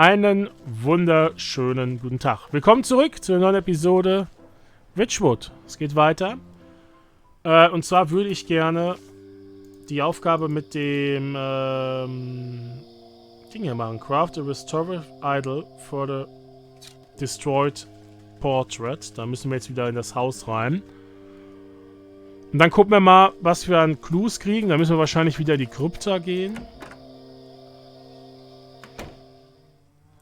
Einen wunderschönen guten Tag. Willkommen zurück zu einer neuen Episode Wytchwood. Es geht weiter. Und zwar würde ich gerne die Aufgabe mit dem Ding hier machen. Craft a restorative idol for the destroyed portrait. Da müssen wir jetzt wieder in das Haus rein. Und dann gucken wir mal, was wir an Clues kriegen. Da müssen wir wahrscheinlich wieder in die Krypta gehen.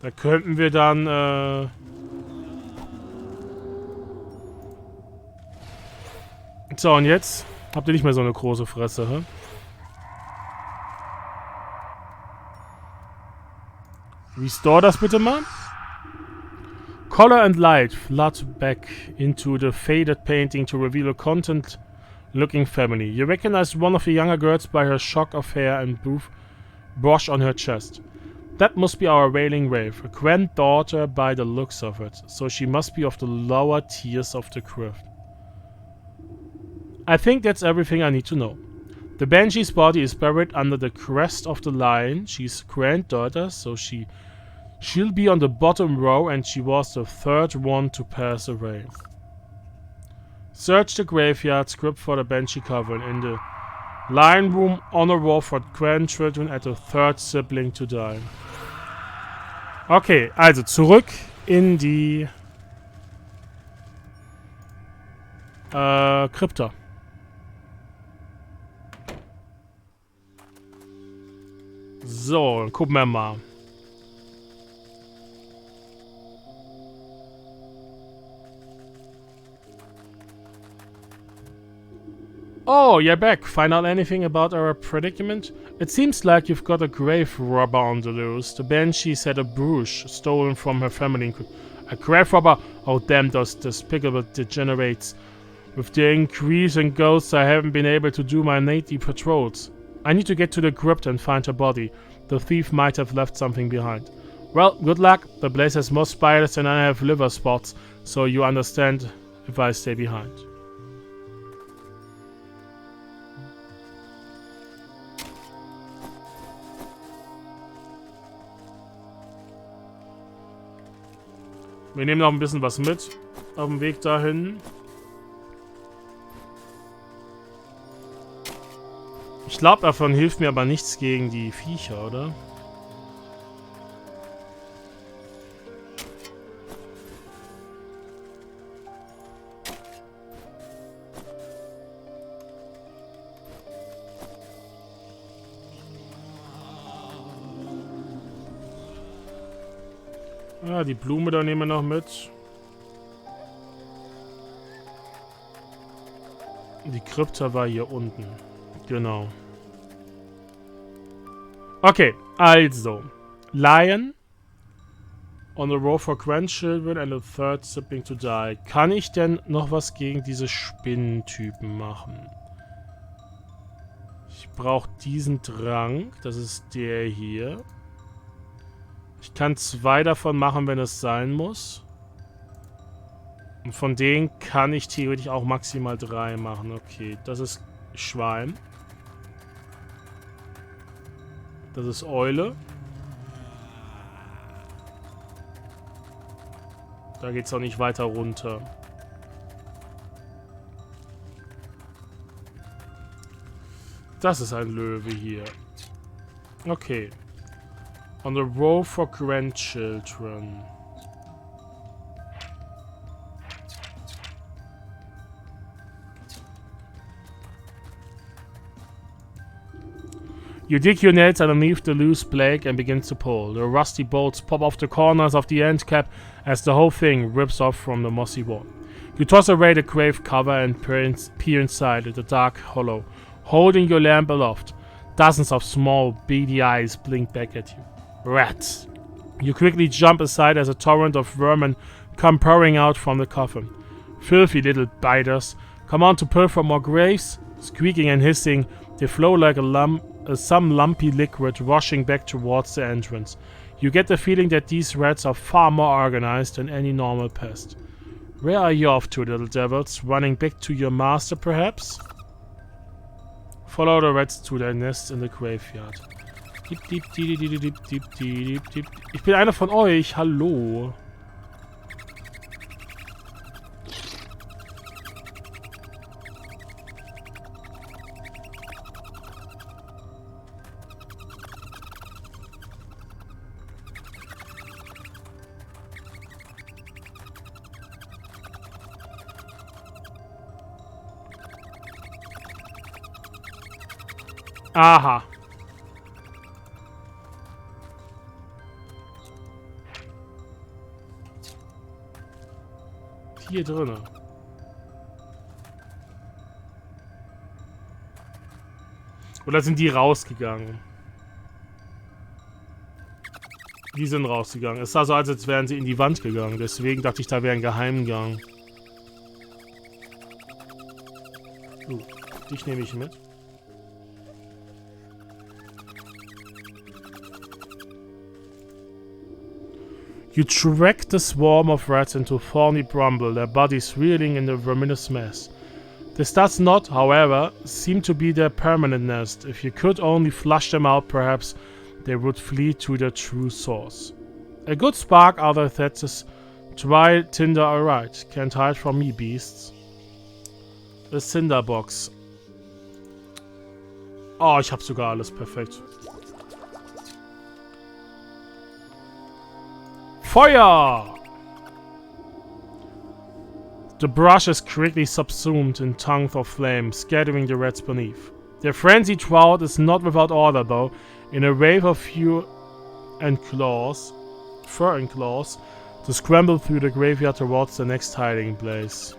Da könnten wir dann, So, und jetzt habt ihr nicht mehr so eine große Fresse, hä? Restore das bitte mal. Color and light flood back into the faded painting to reveal a content-looking family. You recognize one of the younger girls by her shock of hair and brush on her chest. That must be our wailing wraith, a granddaughter by the looks of it, so she must be of the lower tiers of the crypt. I think that's everything I need to know. The Banshee's body is buried under the crest of the lion. She's granddaughter, so she'll be on the bottom row, and she was the third one to pass away. Search the graveyard script for the Banshee coven. In the lion room, honor roll for grandchildren at the third sibling to die. Okay, also zurück in die Krypta. So, dann gucken wir mal. Oh, you're back. Find out anything about our predicament? It seems like you've got a grave robber on the loose. The Banshees had a brooch stolen from her family. A grave robber? Oh, damn those despicable degenerates. With the increase in ghosts, I haven't been able to do my nightly patrols. I need to get to the crypt and find her body. The thief might have left something behind. Well, good luck. The place has more spiders than I have liver spots, so you understand if I stay behind. Wir nehmen noch ein bisschen was mit auf dem Weg dahin. Ich glaube, davon hilft mir aber nichts gegen die Viecher, oder? Ah, die Blume da nehmen wir noch mit. Die Krypta war hier unten. Genau. Okay, also. Lion. On a row for grandchildren and a third sibling to die. Kann ich denn noch was gegen diese Spinnentypen machen? Ich brauche diesen Trank. Das ist der hier. Ich kann 2 davon machen, wenn es sein muss. Und von denen kann ich theoretisch auch maximal 3 machen. Okay, das ist Schwein. Das ist Eule. Da geht es auch nicht weiter runter. Das ist ein Löwe hier. Okay. On the row for grandchildren. You dig your nails underneath the loose blade and begin to pull. The rusty bolts pop off the corners of the end cap as the whole thing rips off from the mossy wall. You toss away the grave cover and peer inside the dark hollow, holding your lamp aloft. Dozens of small, beady eyes blink back at you. Rats! You quickly jump aside as a torrent of vermin come pouring out from the coffin. Filthy little biters come on to pilfer more graves. Squeaking and hissing, they flow like some lumpy liquid rushing back towards the entrance. You get the feeling that these rats are far more organized than any normal pest. Where are you off to, little devils? Running back to your master, perhaps? Follow the rats to their nests in the graveyard. Ich bin einer von euch. Hallo. Aha. Hier drinnen. Oder sind die rausgegangen? Die sind rausgegangen. Es sah so aus, als wären sie in die Wand gegangen. Deswegen dachte ich, da wäre ein Geheimgang. Dich nehme ich mit. You track the swarm of rats into thorny bramble, their bodies reeling in a verminous mess. This does not, however, seem to be their permanent nest. If you could only flush them out, perhaps they would flee to their true source. A good spark, other says, try tinder alright. Can't hide from me, beasts. A Cinderbox. Oh, ich hab sogar alles perfekt. Feuer! The brush is quickly subsumed in tongues of flame, scattering the rats beneath. Their frenzied rout is not without order, though. In a wave of fur and claws, to scramble through the graveyard towards the next hiding place.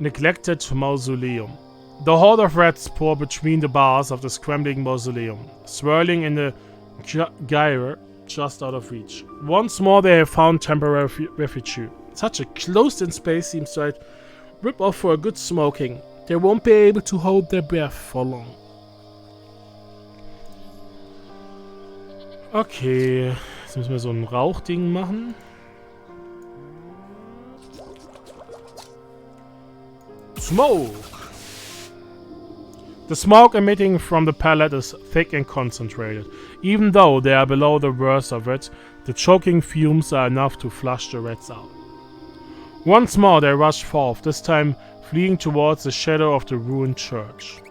Neglected mausoleum. The horde of rats pour between the bars of the scrambling mausoleum, swirling in the gyre just out of reach. Once more they have found temporary refuge. Such a closed-in space seems to rip off for a good smoking. They won't be able to hold their breath for long. Okay, jetzt müssen wir so ein Rauchding machen. Smoke! The smoke emitting from the pellet is thick and concentrated. Even though they are below the worst of it, the choking fumes are enough to flush the rats out. Once more they rush forth, this time fleeing towards the shadow of the ruined church.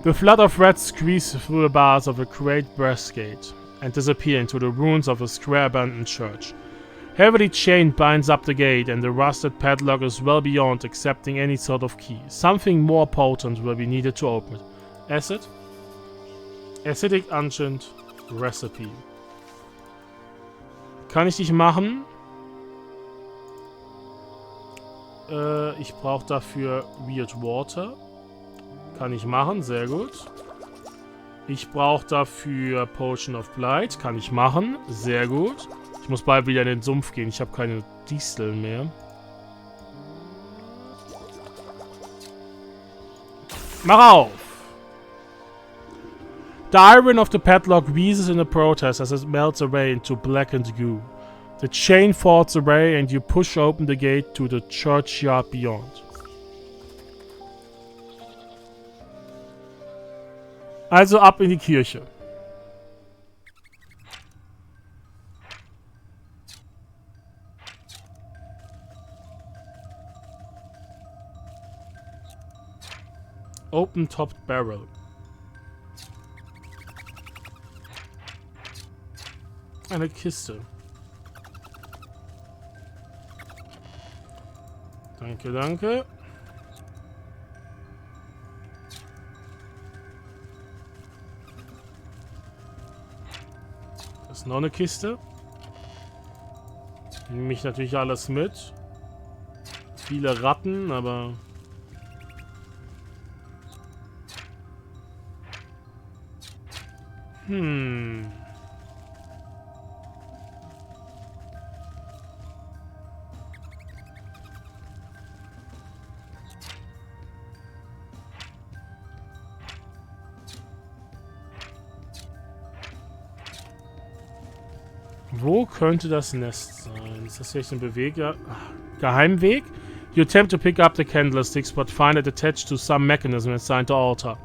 The flood of rats squeeze through the bars of a great brass gate and disappear into the ruins of a square abandoned church. Heavily chained binds up the gate, and the rusted padlock is well beyond accepting any sort of key. Something more potent will be needed to open it. Acid? Acidic Ancient Recipe. Kann ich dich machen? Ich brauche dafür Weird Water. Kann ich machen, sehr gut. Ich brauche dafür Potion of Blight. Kann ich machen, sehr gut. Ich muss bald wieder in den Sumpf gehen. Ich habe keine Disteln mehr. Mach auf! The iron of the padlock wheezes in a protest as it melts away into blackened goo. The chain falls away and you push open the gate to the churchyard beyond. Also ab in die Kirche. Open-topped barrel. Eine Kiste. Danke, danke. Das ist noch eine Kiste. Nehme ich natürlich alles mit. Viele Ratten, aber... Wo könnte das Nest sein? Ist das vielleicht ein Beweger? Geheimweg? You attempt to pick up the candlesticks, but find it attached to some mechanism inside the altar.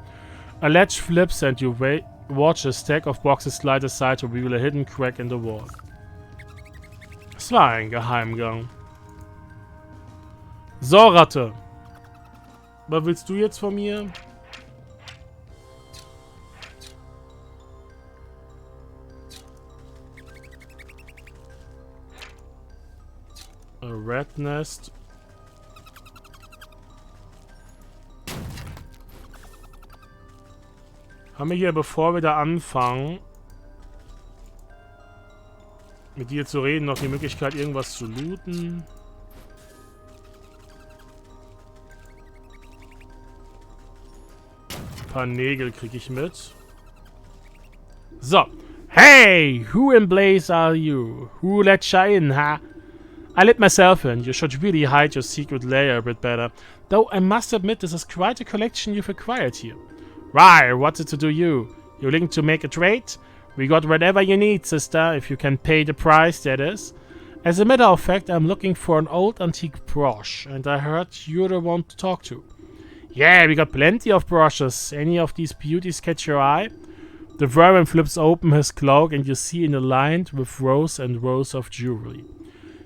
A latch flips and you watch a stack of boxes slide aside to reveal a hidden crack in the wall. Es war ein Geheimgang. So, Ratte. Was willst du jetzt von mir? A rat nest. Haben wir hier, bevor wir da anfangen, mit dir zu reden, noch die Möglichkeit, irgendwas zu looten? Ein paar Nägel kriege ich mit. So. Hey! Who in Blaze are you? Who let you in, huh? I let myself in. You should really hide your secret lair a bit better. Though I must admit this is quite a collection you've acquired here. Right, what's it to do you? You're looking to make a trade? We got whatever you need, sister, if you can pay the price, that is. As a matter of fact, I'm looking for an old antique brush, and I heard you're the one to talk to. Yeah, we got plenty of brushes. Any of these beauties catch your eye? The vermin flips open his cloak, and you see it aligned with rows and rows of jewelry.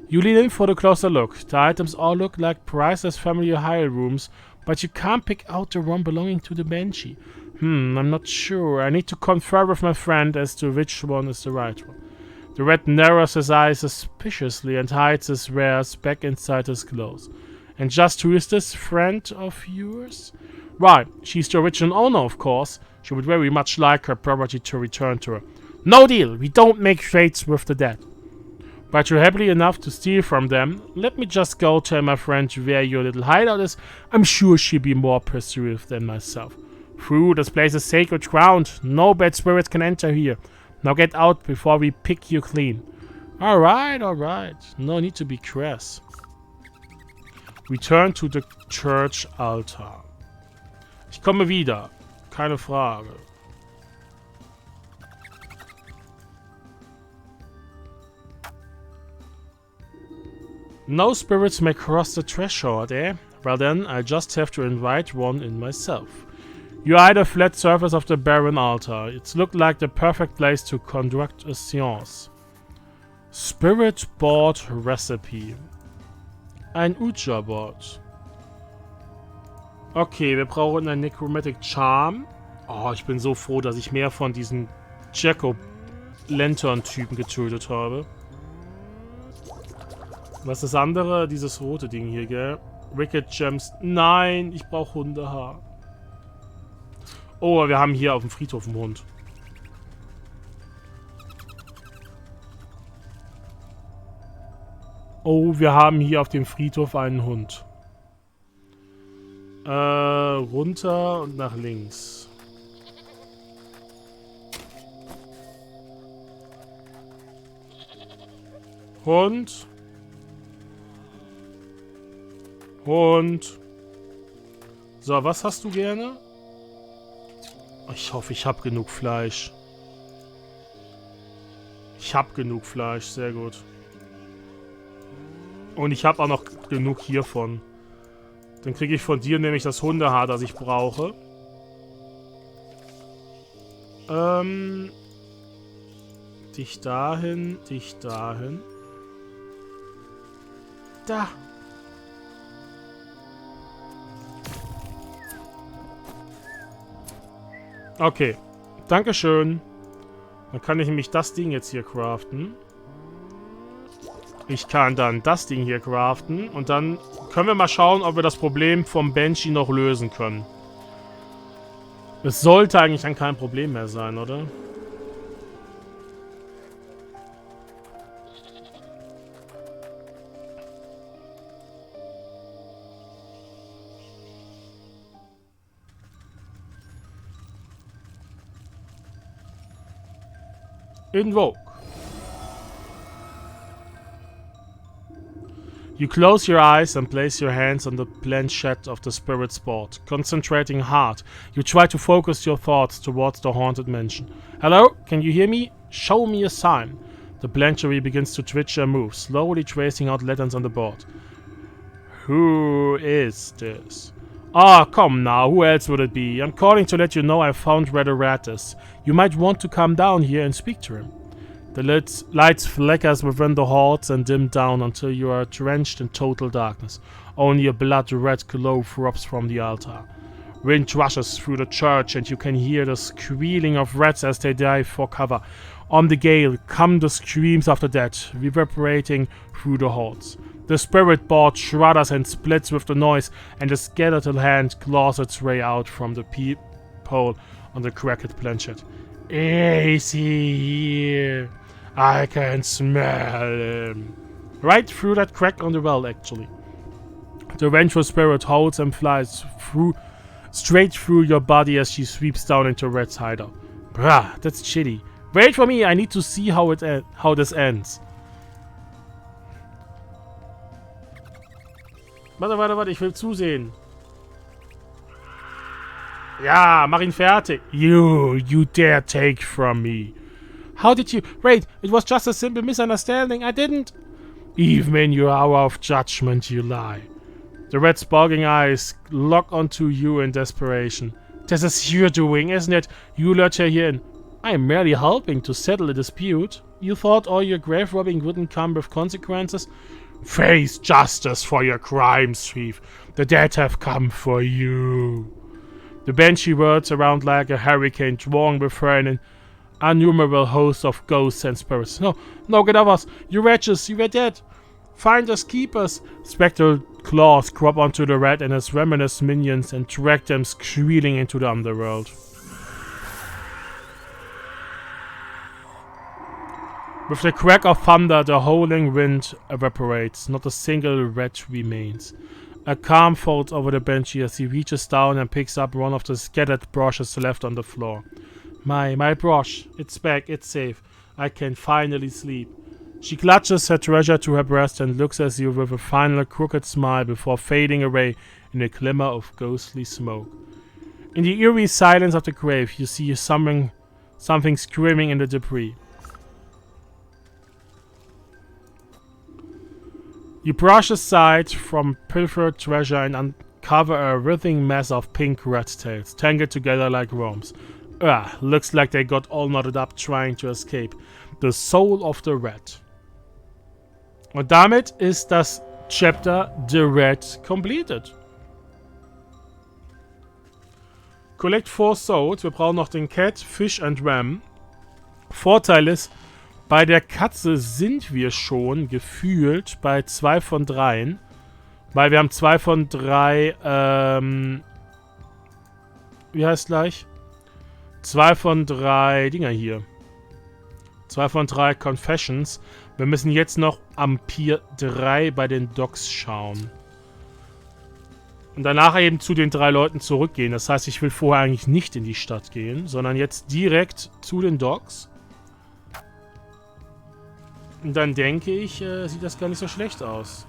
You lean in for a closer look. The items all look like priceless family heirlooms, but you can't pick out the one belonging to the Banshee. I'm not sure. I need to confer with my friend as to which one is the right one. The rat narrows his eyes suspiciously and hides his wares back inside his clothes. And just who is this friend of yours? Right, she's the original owner, of course. She would very much like her property to return to her. No deal! We don't make trades with the dead. But you're happy enough to steal from them. Let me just go tell my friend where your little hideout is. I'm sure she'll be more persuasive than myself. Phew, this place is sacred ground. No bad spirits can enter here. Now get out before we pick you clean. Alright, alright. No need to be crass. Return to the church altar. Ich komme wieder. Keine Frage. No spirits may cross the threshold, eh? Well then, I just have to invite one in myself. You eye the flat surface of the barren altar. It looked like the perfect place to conduct a seance. Spirit board recipe. Ein Ouija-Board. Okay, wir brauchen ein Necromantic Charm. Oh, ich bin so froh, dass ich mehr von diesen Jack-o'-Lantern-Typen getötet habe. Was ist das andere? Dieses rote Ding hier, gell? Wicked Gems. Nein, ich brauche Hundehaar. Oh, wir haben hier auf dem Friedhof einen Hund. Oh, wir haben hier auf dem Friedhof einen Hund. Runter und nach links. Hund. Hund. So, was hast du gerne? Ich hoffe, ich habe genug Fleisch. Ich habe genug Fleisch, sehr gut. Und ich habe auch noch genug hiervon. Dann kriege ich von dir nämlich das Hundehaar, das ich brauche. Dich dahin, dich dahin. Da. Okay. Dankeschön. Dann kann ich nämlich das Ding jetzt hier craften. Ich kann dann das Ding hier craften. Und dann können wir mal schauen, ob wir das Problem vom Banshee noch lösen können. Es sollte eigentlich dann kein Problem mehr sein, oder? Invoke. You close your eyes and place your hands on the planchette of the spirit's board. Concentrating hard, you try to focus your thoughts towards the haunted mansion. Hello? Can you hear me? Show me a sign. The blank cherry begins to twitch and move, slowly tracing out letters on the board. Who is this? Ah, come now, who else would it be? I'm calling to let you know I found Redoratus. You might want to come down here and speak to him. The lights flickers within the halls and dim down until you are drenched in total darkness. Only a blood-red glow throbs from the altar. Wind rushes through the church and you can hear the squealing of rats as they dive for cover. On the gale come the screams of the dead, reverberating through the halls. The spirit board shudders and splits with the noise, and a skeletal hand claws its way out from the peephole on the cracked planchet. Is he here? I can smell him. Right through that crack on the wall, actually. The vengeful spirit howls and flies straight through your body as she sweeps down into Red's hideout. Brah, that's shitty. Wait for me, I need to see how this ends. Warte, ich will zusehen. Ja, mach ihn fertig. You dare take from me. How did you... Wait, it was just a simple misunderstanding. I didn't... Even in your hour of judgment, you lie. The red's bulging eyes lock onto you in desperation. This is your doing, isn't it? You lured her here in. I am merely helping to settle a dispute. You thought all your grave robbing wouldn't come with consequences? Face justice for your crimes, thief. The dead have come for you. The banshee whirls around like a hurricane, drawing with her an innumerable host of ghosts and spirits. No, get off us! You wretches, you were dead! Find us, keep us! Spectral claws crop onto the rat and his ravenous minions and drag them squealing into the underworld. With the crack of thunder, the howling wind evaporates. Not a single rat remains. A calm folds over the banshee as he reaches down and picks up one of the scattered brushes left on the floor. My brush. It's back. It's safe. I can finally sleep. She clutches her treasure to her breast and looks at you with a final crooked smile before fading away in a glimmer of ghostly smoke. In the eerie silence of the grave, you see something screaming in the debris. You brush aside from pilfered treasure and uncover a writhing mess of pink rat tails, tangled together like worms. Looks like they got all knotted up trying to escape. The soul of the rat. Und damit ist das Chapter The Rat completed. Collect 4 souls. Wir brauchen noch den Cat, Fish and Ram. Vorteil ist, bei der Katze sind wir schon gefühlt bei 2 von 3. Weil wir haben 2 von 3, wie heißt gleich? 2 von 3 Dinger hier. 2 von 3 Confessions. Wir müssen jetzt noch am Pier 3 bei den Docks schauen. Und danach eben zu den 3 Leuten zurückgehen. Das heißt, ich will vorher eigentlich nicht in die Stadt gehen, sondern jetzt direkt zu den Docks. Und dann denke ich, sieht das gar nicht so schlecht aus.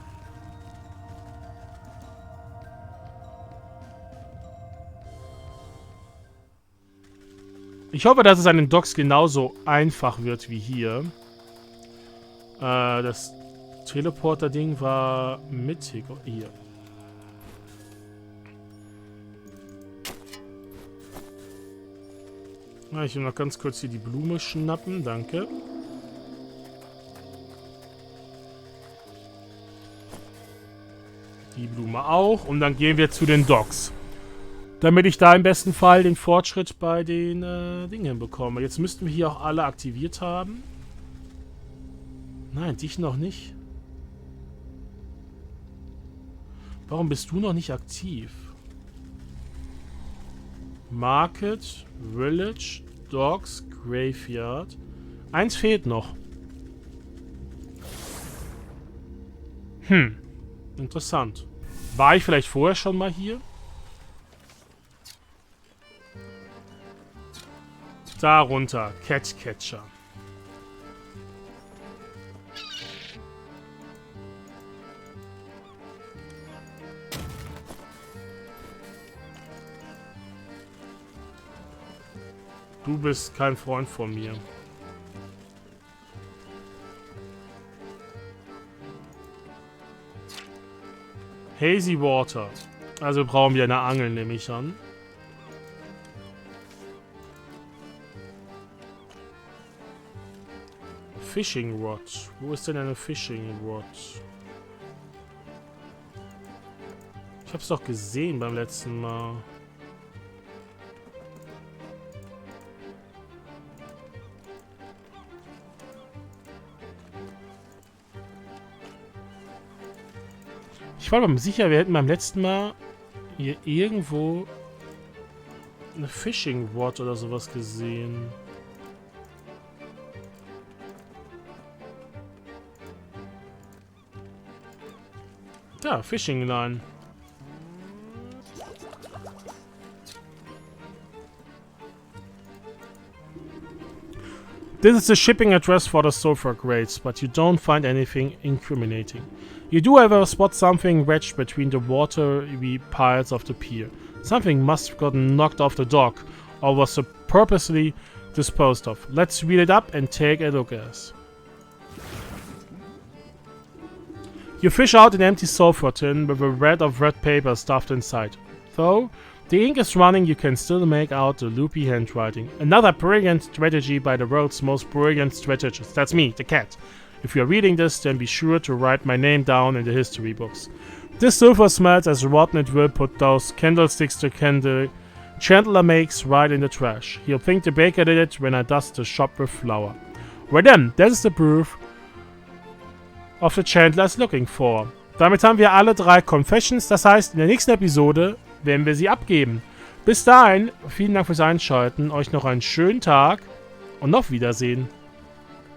Ich hoffe, dass es an den Docks genauso einfach wird wie hier. Das Teleporter-Ding war mittig. Hier. Ich will noch ganz kurz hier die Blume schnappen. Danke. Die Blume auch. Und dann gehen wir zu den Docks. Damit ich da im besten Fall den Fortschritt bei den Dingen bekomme. Jetzt müssten wir hier auch alle aktiviert haben. Nein, dich noch nicht. Warum bist du noch nicht aktiv? Market, Village, Docks, Graveyard. Eins fehlt noch. Interessant. War ich vielleicht vorher schon mal hier? Da runter. Catcher. Du bist kein Freund von mir. Hazy Water. Also brauchen wir eine Angel, nehme ich an. Fishing Rod. Wo ist denn eine Fishing Rod? Ich hab's doch gesehen beim letzten Mal. Ich war mir sicher, wir hätten beim letzten Mal hier irgendwo eine Fishing Rod oder sowas gesehen. Ja, Fishing Line. This is the shipping address for the sulfur crates, but you don't find anything incriminating. You do however spot something wedged between the watery piles of the pier. Something must have gotten knocked off the dock, or was purposely disposed of. Let's reel it up and take a look at it. You fish out an empty sulfur tin with a wad of red paper stuffed inside. Though the ink is running, you can still make out the loopy handwriting. Another brilliant strategy by the world's most brilliant strategist. That's me, the cat. If you're reading this, then be sure to write my name down in the history books. This sulfur smells as rotten. It will put those candlesticks the chandler makes right in the trash. He'll think the baker did it when I dust the shop with flour. Well then, that is the proof of the Chandler is looking for. Damit haben wir alle 3 Confessions, das heißt, in der nächsten Episode werden wir sie abgeben. Bis dahin, vielen Dank fürs Einschalten, euch noch einen schönen Tag und auf Wiedersehen.